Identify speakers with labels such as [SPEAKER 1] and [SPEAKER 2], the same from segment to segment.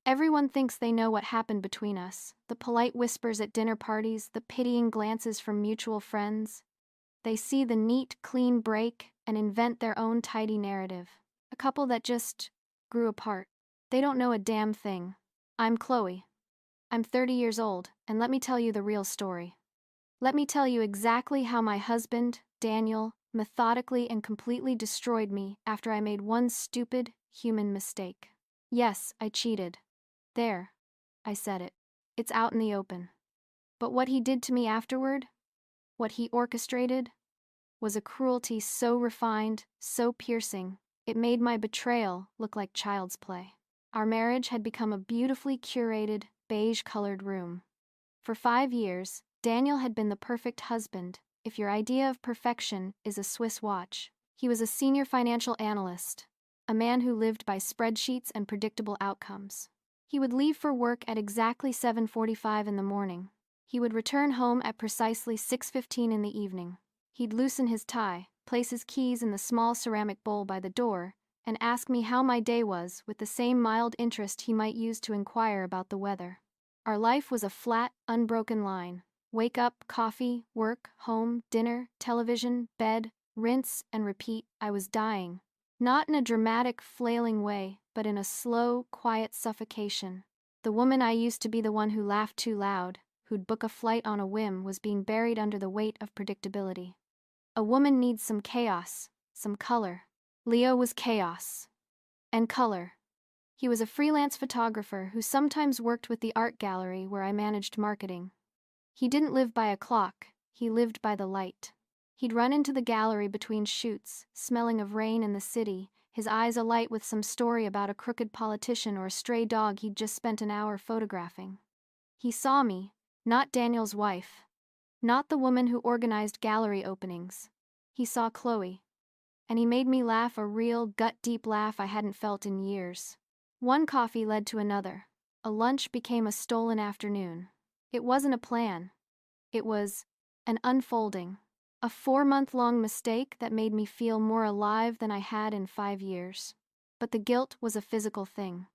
[SPEAKER 1] Everyone thinks they know what happened between us. The polite whispers at dinner parties, the pitying glances from mutual friends. They see the neat, clean break and invent their own tidy narrative. A couple that just grew apart. They don't know a damn thing. I'm Chloe. I'm 30 years old, and let me tell you the real story. Let me tell you exactly how my husband, Daniel, methodically and completely destroyed me after I made one stupid, human mistake. Yes, I cheated. There. I said it. It's out in the open. But what he did to me afterward, what he orchestrated, was a cruelty so refined, so piercing, it made my betrayal look like child's play. Our marriage had become a beautifully curated, beige-colored room. For 5 years, Daniel had been the perfect husband, if your idea of perfection is a Swiss watch. He was a senior financial analyst, a man who lived by spreadsheets and predictable outcomes. He would leave for work at exactly 7:45 in the morning. He would return home at precisely 6:15 in the evening. He'd loosen his tie, place his keys in the small ceramic bowl by the door, and ask me how my day was with the same mild interest he might use to inquire about the weather. Our life was a flat, unbroken line. Wake up, coffee, work, home, dinner, television, bed, rinse and repeat. I was dying. Not in a dramatic, flailing way, but in a slow, quiet suffocation. The woman I used to be, the one who laughed too loud, who'd book a flight on a whim, was being buried under the weight of predictability. A woman needs some chaos, some color. Leo was chaos. And color. He was a freelance photographer who sometimes worked with the art gallery where I managed marketing. He didn't live by a clock, he lived by the light. He'd run into the gallery between shoots, smelling of rain and the city, his eyes alight with some story about a crooked politician or a stray dog he'd just spent an hour photographing. He saw me, not Daniel's wife, not the woman who organized gallery openings. He saw Chloe. And he made me laugh, a real, gut-deep laugh I hadn't felt in years. One coffee led to another. A lunch became a stolen afternoon. It wasn't a plan. It was an unfolding. A 4-month-long mistake that made me feel more alive than I had in 5 years. But the guilt was a physical thing.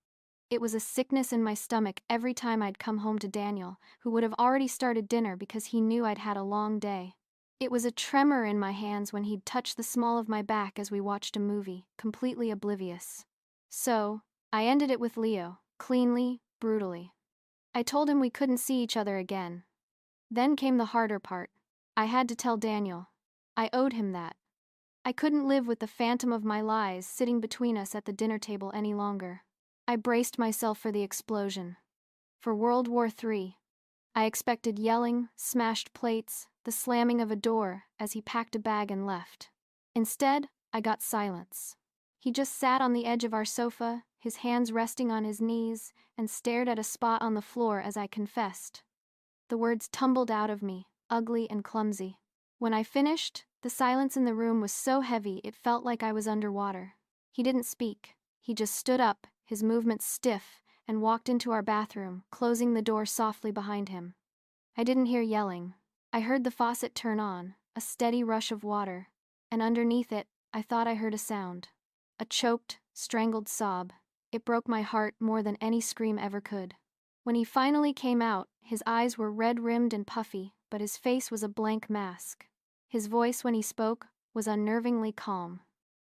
[SPEAKER 1] It was a sickness in my stomach every time I'd come home to Daniel, who would have already started dinner because he knew I'd had a long day. It was a tremor in my hands when he'd touch the small of my back as we watched a movie, completely oblivious. So, I ended it with Leo, cleanly, brutally. I told him we couldn't see each other again. Then came the harder part. I had to tell Daniel. I owed him that. I couldn't live with the phantom of my lies sitting between us at the dinner table any longer. I braced myself for the explosion. For World War III. I expected yelling, smashed plates, the slamming of a door as he packed a bag and left. Instead, I got silence. He just sat on the edge of our sofa, his hands resting on his knees, and stared at a spot on the floor as I confessed. The words tumbled out of me, ugly and clumsy. When I finished, the silence in the room was so heavy it felt like I was underwater. He didn't speak. He just stood up, his movements stiff, and walked into our bathroom, closing the door softly behind him. I didn't hear yelling. I heard the faucet turn on, a steady rush of water, and underneath it, I thought I heard a sound. A choked, strangled sob. It broke my heart more than any scream ever could. When he finally came out, his eyes were red-rimmed and puffy, but his face was a blank mask. His voice, when he spoke, was unnervingly calm.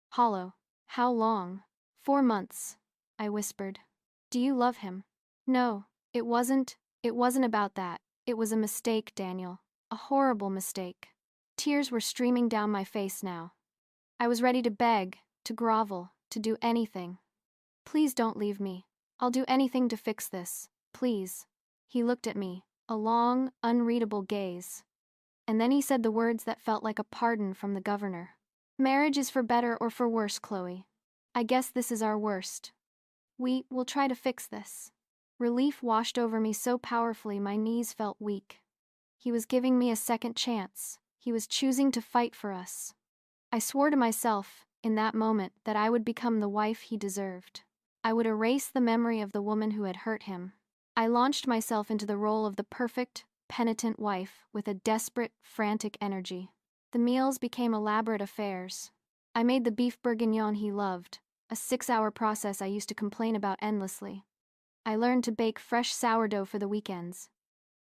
[SPEAKER 1] Hollow. How long? 4 months, I whispered. Do you love him? No, it wasn't about that. It was a mistake, Daniel. A horrible mistake. Tears were streaming down my face now. I was ready to beg, to grovel, to do anything. Please don't leave me. I'll do anything to fix this. Please. He looked at me, a long, unreadable gaze. And then he said the words that felt like a pardon from the governor. Marriage is for better or for worse, Chloe. I guess this is our worst. We'll try to fix this. Relief washed over me so powerfully my knees felt weak. He was giving me a second chance. He was choosing to fight for us. I swore to myself, in that moment, that I would become the wife he deserved. I would erase the memory of the woman who had hurt him. I launched myself into the role of the perfect, penitent wife with a desperate, frantic energy. The meals became elaborate affairs. I made the beef bourguignon he loved, a 6-hour process I used to complain about endlessly. I learned to bake fresh sourdough for the weekends.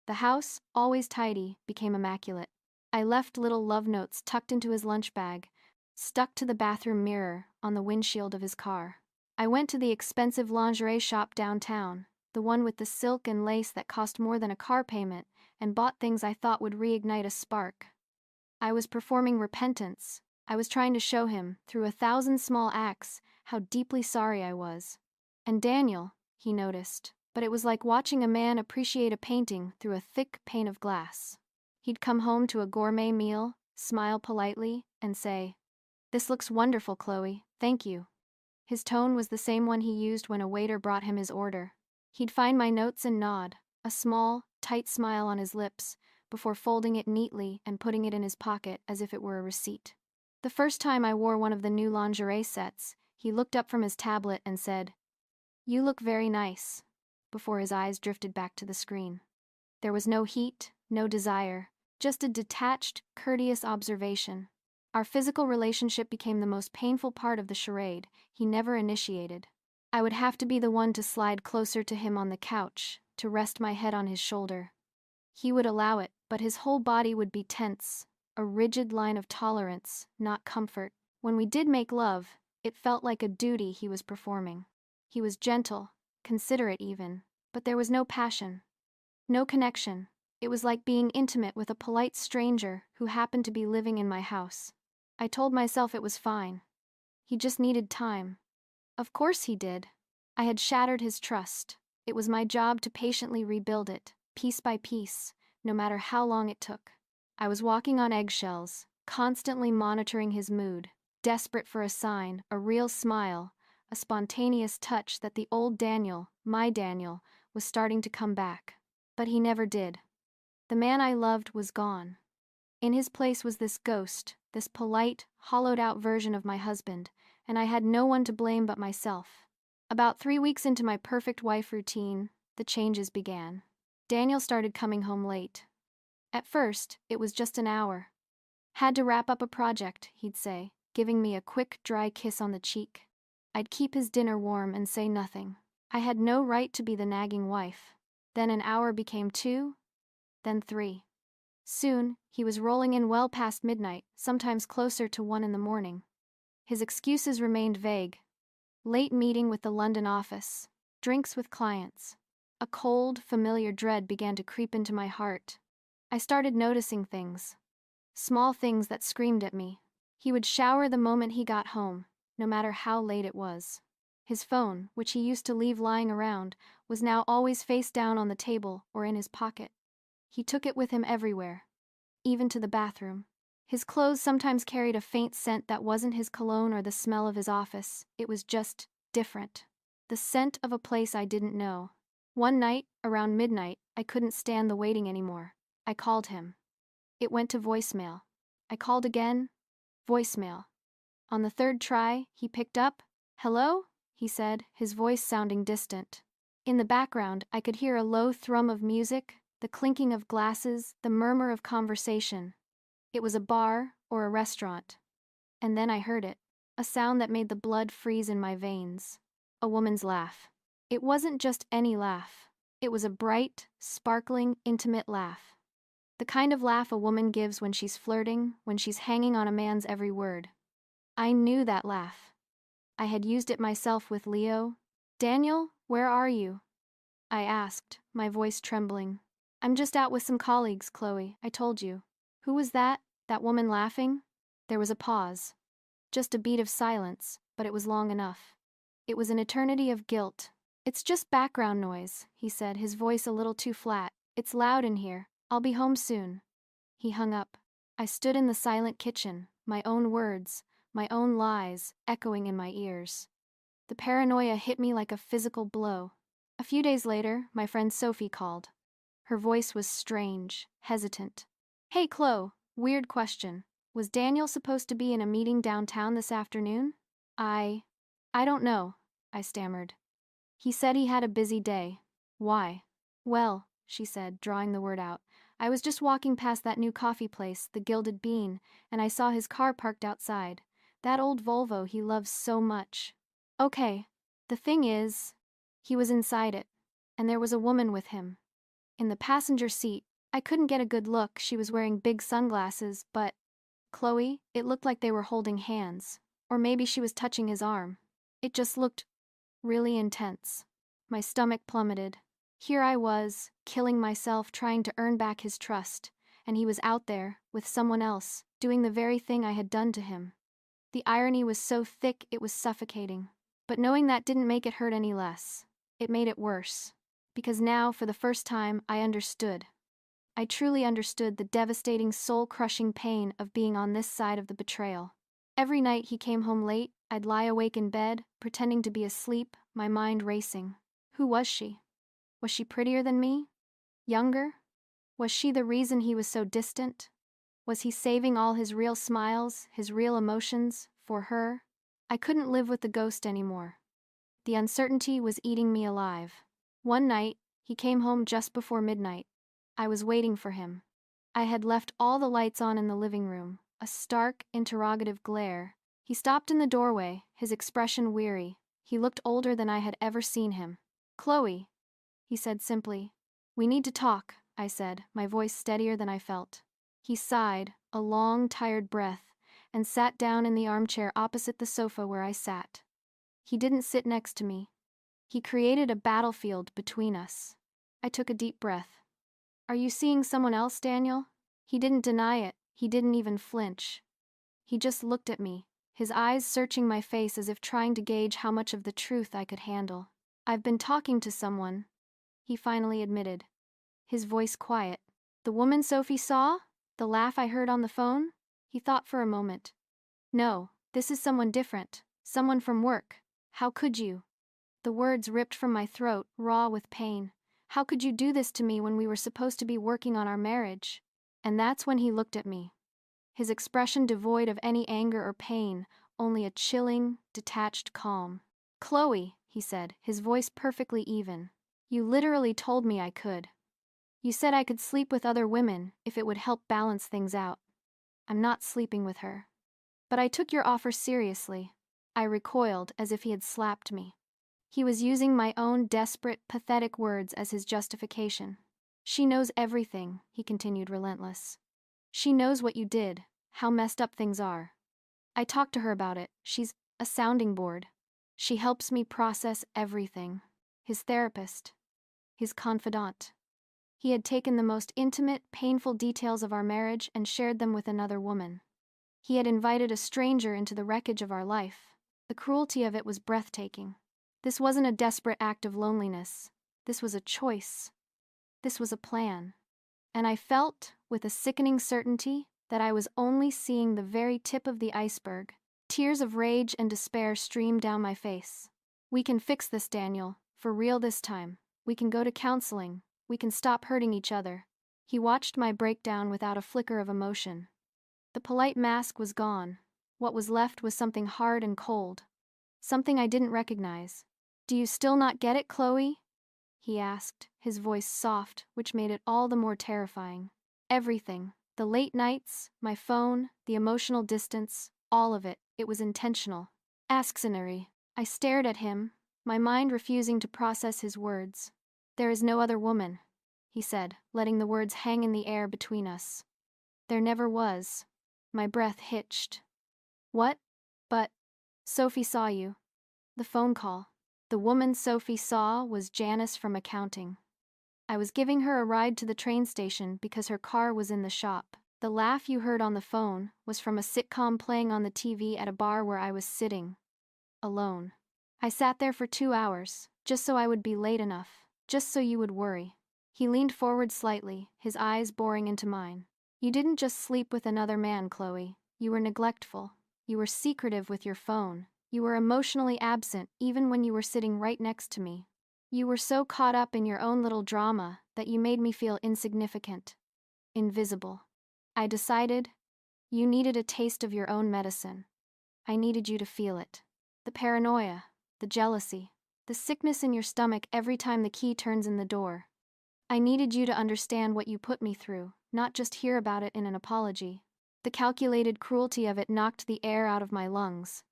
[SPEAKER 1] The house, always tidy, became immaculate. I left little love notes tucked into his lunch bag, stuck to the bathroom mirror on the windshield of his car. I went to the expensive lingerie shop downtown, the one with the silk and lace that cost more than a car payment, and bought things I thought would reignite a spark. I was performing repentance. I was trying to show him, through 1,000 small acts, how deeply sorry I was. And Daniel, he noticed, but it was like watching a man appreciate a painting through a thick pane of glass. He'd come home to a gourmet meal, smile politely, and say, "This looks wonderful, Chloe, thank you." His tone was the same one he used when a waiter brought him his order. He'd find my notes and nod, a small, tight smile on his lips, before folding it neatly and putting it in his pocket as if it were a receipt. The first time I wore one of the new lingerie sets, he looked up from his tablet and said, "You look very nice," before his eyes drifted back to the screen. There was no heat, no desire, just a detached, courteous observation. Our physical relationship became the most painful part of the charade. He never initiated. I would have to be the one to slide closer to him on the couch, to rest my head on his shoulder. He would allow it, but his whole body would be tense, a rigid line of tolerance, not comfort. When we did make love, it felt like a duty he was performing. He was gentle, considerate even, but there was no passion, no connection. It was like being intimate with a polite stranger who happened to be living in my house. I told myself it was fine. He just needed time. Of course he did. I had shattered his trust. It was my job to patiently rebuild it, piece by piece, no matter how long it took. I was walking on eggshells, constantly monitoring his mood, desperate for a sign, a real smile, a spontaneous touch that the old Daniel, my Daniel, was starting to come back. But he never did. The man I loved was gone. In his place was this ghost, this polite, hollowed-out version of my husband, and I had no one to blame but myself. About 3 weeks into my perfect wife routine, the changes began. Daniel started coming home late. At first, it was just an hour. "Had to wrap up a project," he'd say, giving me a quick, dry kiss on the cheek. I'd keep his dinner warm and say nothing. I had no right to be the nagging wife. Then an hour became 2, then 3. Soon, he was rolling in well past midnight, sometimes closer to 1 in the morning. His excuses remained vague. Late meeting with the London office, drinks with clients. A cold, familiar dread began to creep into my heart. I started noticing things. Small things that screamed at me. He would shower the moment he got home, no matter how late it was. His phone, which he used to leave lying around, was now always face down on the table or in his pocket. He took it with him everywhere, even to the bathroom. His clothes sometimes carried a faint scent that wasn't his cologne or the smell of his office. It was just different. The scent of a place I didn't know. One night, around midnight, I couldn't stand the waiting anymore. I called him. It went to voicemail. I called again. Voicemail. On the 3rd try, he picked up. "Hello?" he said, his voice sounding distant. In the background, I could hear a low thrum of music, the clinking of glasses, the murmur of conversation. It was a bar or a restaurant. And then I heard it, a sound that made the blood freeze in my veins. A woman's laugh. It wasn't just any laugh. It was a bright, sparkling, intimate laugh. The kind of laugh a woman gives when she's flirting, when she's hanging on a man's every word. I knew that laugh. I had used it myself with Leo. "Daniel, where are you?" I asked, my voice trembling. "I'm just out with some colleagues, Chloe, I told you." "Who was that? That woman laughing?" There was a pause. Just a beat of silence, but it was long enough. It was an eternity of guilt. "It's just background noise," he said, his voice a little too flat. "It's loud in here. I'll be home soon." He hung up. I stood in the silent kitchen, my own words, my own lies, echoing in my ears. The paranoia hit me like a physical blow. A few days later, my friend Sophie called. Her voice was strange, hesitant. "Hey, Chloe, weird question. Was Daniel supposed to be in a meeting downtown this afternoon?" I don't know," I stammered. "He said he had a busy day." "Why?" "Well," she said, drawing the word out, "I was just walking past that new coffee place, the Gilded Bean, and I saw his car parked outside. That old Volvo he loves so much. Okay, the thing is, he was inside it. and there was a woman with him. In the passenger seat, I couldn't get a good look. She was wearing big sunglasses, but Chloe, it looked like they were holding hands. Or maybe she was touching his arm. It just looked really intense. My stomach plummeted. Here I was, killing myself trying to earn back his trust, and he was out there, with someone else, doing the very thing I had done to him. The irony was so thick it was suffocating. But knowing that didn't make it hurt any less. It made it worse. Because now, for the first time, I understood. I truly understood the devastating, soul-crushing pain of being on this side of the betrayal. Every night he came home late, I'd lie awake in bed, pretending to be asleep, my mind racing. Who was she? Was she prettier than me? Younger? Was she the reason he was so distant? Was he saving all his real smiles, his real emotions, for her? I couldn't live with the ghost anymore. The uncertainty was eating me alive. One night, he came home just before midnight. I was waiting for him. I had left all the lights on in the living room, a stark, interrogative glare. He stopped in the doorway, his expression weary. He looked older than I had ever seen him. "Chloe," he said simply. "We need to talk," I said, my voice steadier than I felt. He sighed, a long, tired breath, and sat down in the armchair opposite the sofa where I sat. He didn't sit next to me. He created a battlefield between us. I took a deep breath. "Are you seeing someone else, Daniel?" He didn't deny it. He didn't even flinch. He just looked at me, his eyes searching my face as if trying to gauge how much of the truth I could handle. "I've been talking to someone," he finally admitted, his voice quiet. "The woman Sophie saw? The laugh I heard on the phone?" He thought for a moment. "No, this is someone different. Someone from work. How could you?" The words ripped from my throat, raw with pain. "How could you do this to me when we were supposed to be working on our marriage?" And that's when he looked at me. His expression devoid of any anger or pain, only a chilling, detached calm. "Chloe," he said, his voice perfectly even. "You literally told me I could. You said I could sleep with other women if it would help balance things out. I'm not sleeping with her." But I took your offer seriously. I recoiled as if he had slapped me. He was using my own desperate, pathetic words as his justification. "She knows everything," he continued, relentless. "She knows what you did, how messed up things are. I talked to her about it. She's a sounding board. She helps me process everything." His therapist. His confidant. He had taken the most intimate, painful details of our marriage and shared them with another woman. He had invited a stranger into the wreckage of our life. The cruelty of it was breathtaking. This wasn't a desperate act of loneliness. This was a choice. This was a plan. And I felt, with a sickening certainty, that I was only seeing the very tip of the iceberg. Tears of rage and despair streamed down my face. "We can fix this, Daniel. For real this time. We can go to counseling. We can stop hurting each other." He watched my breakdown without a flicker of emotion. The polite mask was gone. What was left was something hard and cold. Something I didn't recognize. "Do you still not get it, Chloe?" he asked, his voice soft, which made it all the more terrifying. "Everything. The late nights, my phone, the emotional distance, all of it. It was intentional." Asksenary. I stared at him, my mind refusing to process his words. "There is no other woman," he said, letting the words hang in the air between us. "There never was." My breath hitched. "What? But Sophie saw you." The phone call. The woman Sophie saw was Janice from accounting. I was giving her a ride to the train station because her car was in the shop. The laugh you heard on the phone was from a sitcom playing on the TV at a bar where I was sitting. Alone. I sat there for 2 hours, just so I would be late enough, just so you would worry. He leaned forward slightly, his eyes boring into mine. "You didn't just sleep with another man, Chloe. You were neglectful. You were secretive with your phone. You were emotionally absent even when you were sitting right next to me. You were so caught up in your own little drama that you made me feel insignificant. Invisible. I decided you needed a taste of your own medicine. I needed you to feel it. The paranoia, the jealousy, the sickness in your stomach every time the key turns in the door. I needed you to understand what you put me through, not just hear about it in an apology. The calculated cruelty of it knocked the air out of my lungs.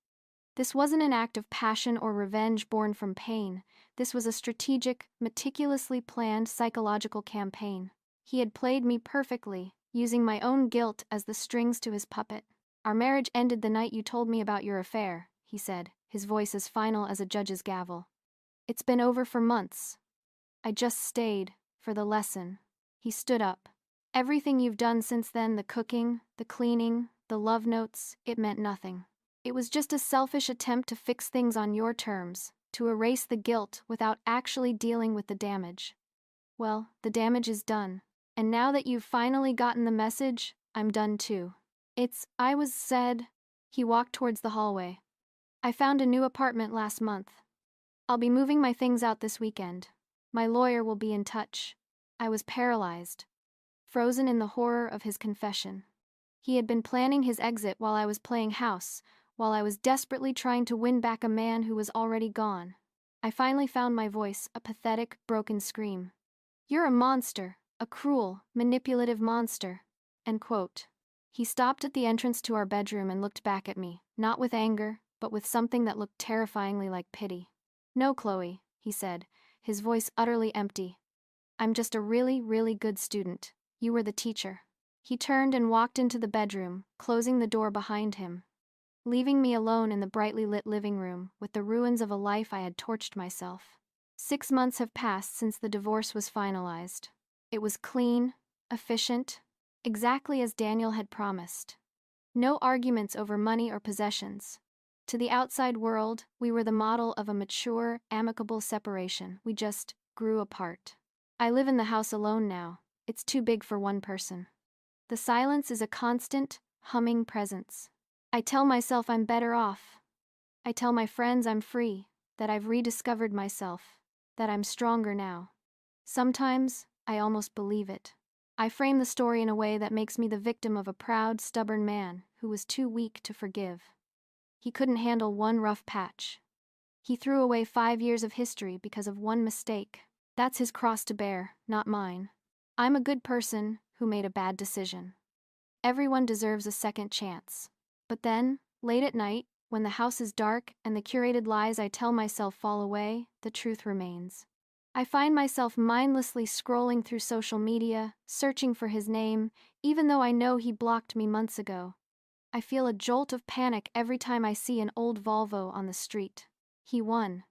[SPEAKER 1] This wasn't an act of passion or revenge born from pain. This was a strategic, meticulously planned psychological campaign. He had played me perfectly, using my own guilt as the strings to his puppet. "Our marriage ended the night you told me about your affair," he said, his voice as final as a judge's gavel. "It's been over for months. I just stayed for the lesson." He stood up. "Everything you've done since then, the cooking, the cleaning, the love notes, it meant nothing. It was just a selfish attempt to fix things on your terms, to erase the guilt without actually dealing with the damage. Well, the damage is done. And now that you've finally gotten the message, I'm done too. I was said." He walked towards the hallway. "I found a new apartment last month. I'll be moving my things out this weekend. My lawyer will be in touch." I was paralyzed, frozen in the horror of his confession. He had been planning his exit while I was playing house, while I was desperately trying to win back a man who was already gone. I finally found my voice, a pathetic, broken scream. "You're a monster, a cruel, manipulative monster." End quote. He stopped at the entrance to our bedroom and looked back at me, not with anger, but with something that looked terrifyingly like pity. "No, Chloe," he said, his voice utterly empty. "I'm just a really, really good student. You were the teacher." He turned and walked into the bedroom, closing the door behind him, leaving me alone in the brightly lit living room with the ruins of a life I had torched myself. 6 months have passed since the divorce was finalized. It was clean, efficient, exactly as Daniel had promised. No arguments over money or possessions. To the outside world, we were the model of a mature, amicable separation. We just grew apart. I live in the house alone now. It's too big for one person. The silence is a constant, humming presence. I tell myself I'm better off. I tell my friends I'm free, that I've rediscovered myself, that I'm stronger now. Sometimes, I almost believe it. I frame the story in a way that makes me the victim of a proud, stubborn man who was too weak to forgive. He couldn't handle one rough patch. He threw away 5 years of history because of one mistake. That's his cross to bear, not mine. I'm a good person who made a bad decision. Everyone deserves a second chance. But then, late at night, when the house is dark and the curated lies I tell myself fall away, the truth remains. I find myself mindlessly scrolling through social media, searching for his name, even though I know he blocked me months ago. I feel a jolt of panic every time I see an old Volvo on the street. He won.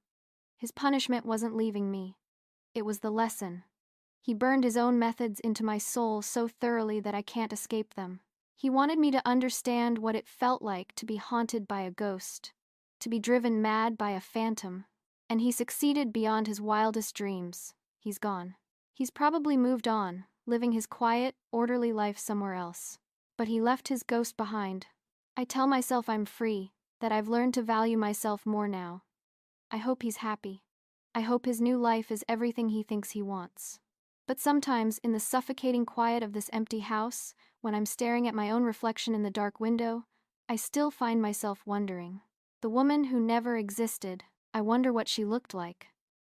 [SPEAKER 1] His punishment wasn't leaving me. It was the lesson. He burned his own methods into my soul so thoroughly that I can't escape them. He wanted me to understand what it felt like to be haunted by a ghost, to be driven mad by a phantom. And he succeeded beyond his wildest dreams. He's gone. He's probably moved on, living his quiet, orderly life somewhere else. But he left his ghost behind. I tell myself I'm free, that I've learned to value myself more now. I hope he's happy. I hope his new life is everything he thinks he wants. But sometimes, in the suffocating quiet of this empty house, when I'm staring at my own reflection in the dark window, I still find myself wondering. The woman who never existed, I wonder what she looked like.